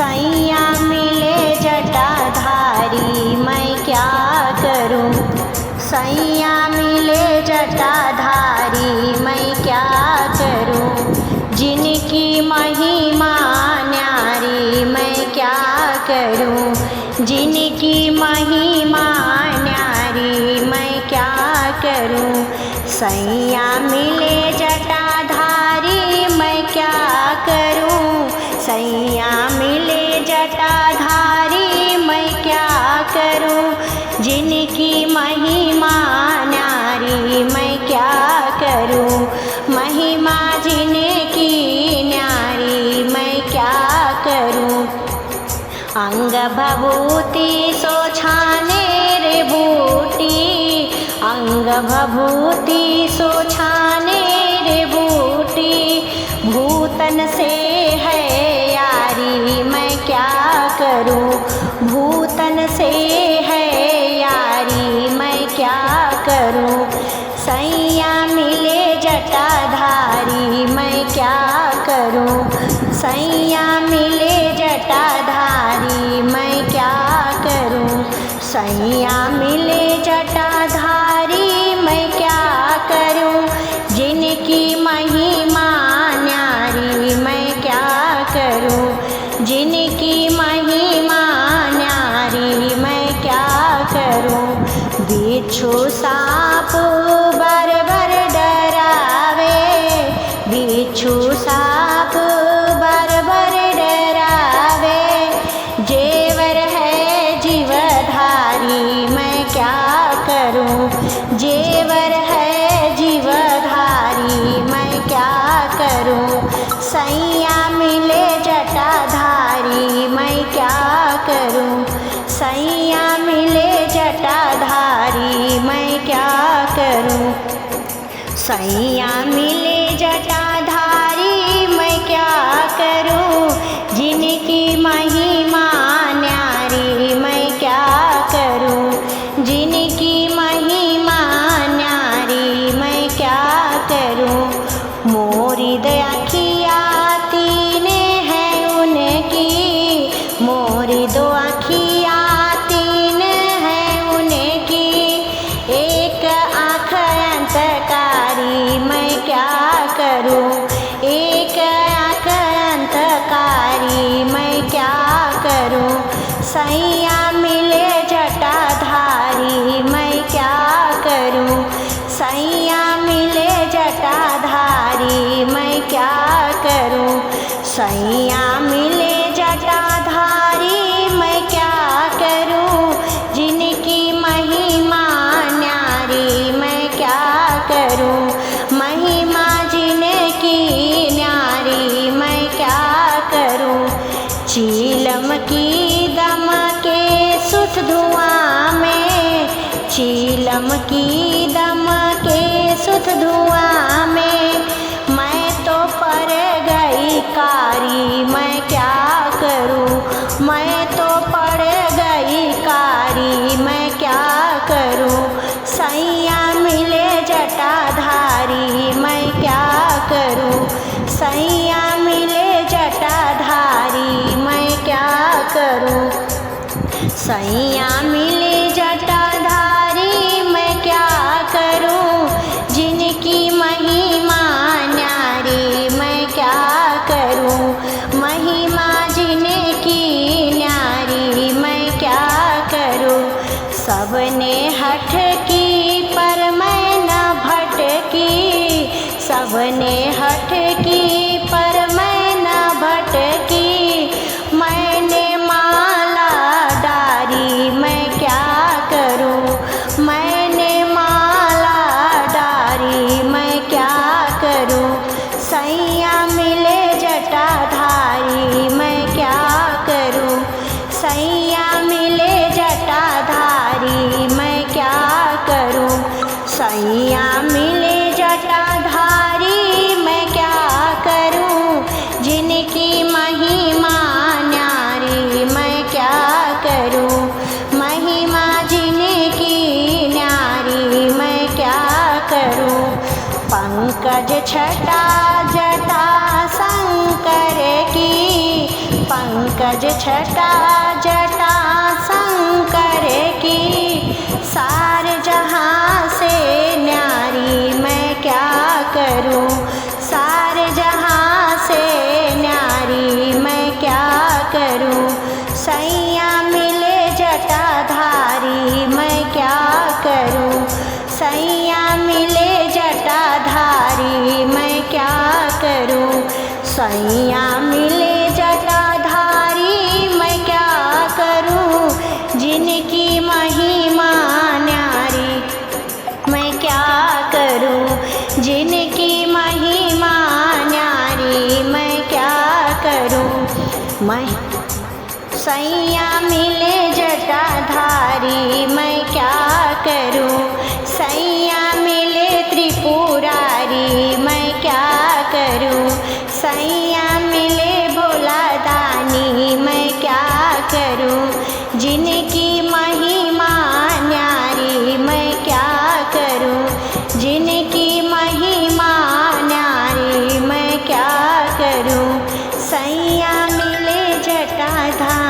सैया मिले जटाधारी मैं क्या करूं। सैया मिले जटाधारी मैं क्या करूं। जिनकी महिमा न्यारी मैं क्या करूं। जिनकी महिमा न्यारी मैं क्या करूं। सैया मिले जटाधारी मैं क्या करूं। सैया मिले जटाधारी मैं क्या करूं। जिनकी महिमा न्यारी मैं क्या करूं। महिमा जिनकी न्यारी मैं क्या करूं। अंग भभूति सोछाने रे बूटी। अंग भभूति सोछाने रे बूटी। भूतन से है यारी मैं क्या करूं। भूतन से है यारी मैं क्या करूं। सैया मिले जटाधारी मैं क्या करूं। सैया मिले जटाधारी मैं क्या करूं। सैया मिले जटाधारी मैं क्या करूं। जिनकी महिमा न्यारी मैं क्या करूं। जिनकी महिमा न्यारी मैं क्या करूं। बिच्छू साप बर बर डरावे। बिच्छू साप बर बर डरावे। जेवर है जीवधारी मैं क्या करूं। जेवर है जीवधारी मैं क्या करूं। सैया मिले जटाधारी मैं क्या करूं। सैया मिले जटाधारी मैं क्या करूं। सैया मिले जटाधारी मैं क्या करूं। जिनकी महिमा न्यारी मैं क्या करूं। जिनकी महिमा न्यारी मैं क्या करूं। मोरी दयाखिया तीने हैं उनकी। मोरी दो आँखिया तीन हैं उनकी। एक आँख अंतकारी मैं क्या करूं। एक आँख अंतकारी मैं क्या करूं। सैया मिले जटाधारी मैं क्या करूं। सैया मिले जटाधारी मैं क्या करूं। सैया मिले जटाधारी मैं क्या करूं। जिनकी महिमा न्यारी मैं क्या करूं। महिमा जिनकी न्यारी मैं क्या करूं। चीलम की दम के सुठ धुआं में। चीलम की दम के सुठ धुआं में। मैं तो पर गई कारी मैं क्या करूं। मैं तो पड़ गई कारी मैं क्या करूं। सैया मिले जटाधारी मैं क्या करूं। सैया मिले जटाधारी मैं क्या करूं। सैया मिले जटाधारी मैं क्या करूं। जिनकी महिमा न्यारी मैं क्या करूं। महिमा जिनकी न्यारी मैं क्या करूं। सबने हठ की पर मैं न भटकी। सबने हठ की पर मैं न भटकी। मैंने माला डारी मैं क्या करूं। मैंने माला डारी मैं क्या करूं। सैया मिले जटाधारी मैं क्या करूं। सैया मिले जटाधारी मैं क्या करूं। सैया मिले जटाधारी मैं क्या करूं। जिनकी महिमा न्यारी मैं क्या करूं। महिमा जिनकी न्यारी मैं क्या करूं। पंकज छटा जटा शंकर की। पंकज पंकज छटा जटा शंकर की, सार जहाँ से न्यारी मैं क्या करूं, सार जहाँ से न्यारी मैं क्या करूं। सैया मिले जटाधारी मैं क्या करूं, सैया मिले जटाधारी मैं क्या करूं। सैया मिले जटाधारी मैं क्या करूं, जिनकी महिमा न्यारी मैं क्या करूं, जिनकी महिमा न्यारी मैं क्या करूं। मैं सैया मिले जटाधारी मैं क्या करूं, सैया मिले त्रिपुरारी मैं क्या करूं। सैया मिले भोला दानी मैं क्या करूं, जिनकी महिमा न्यारी मैं क्या करूं, जिनकी महिमा न्यारी मैं क्या करूं। सैया मिले जटाधारी।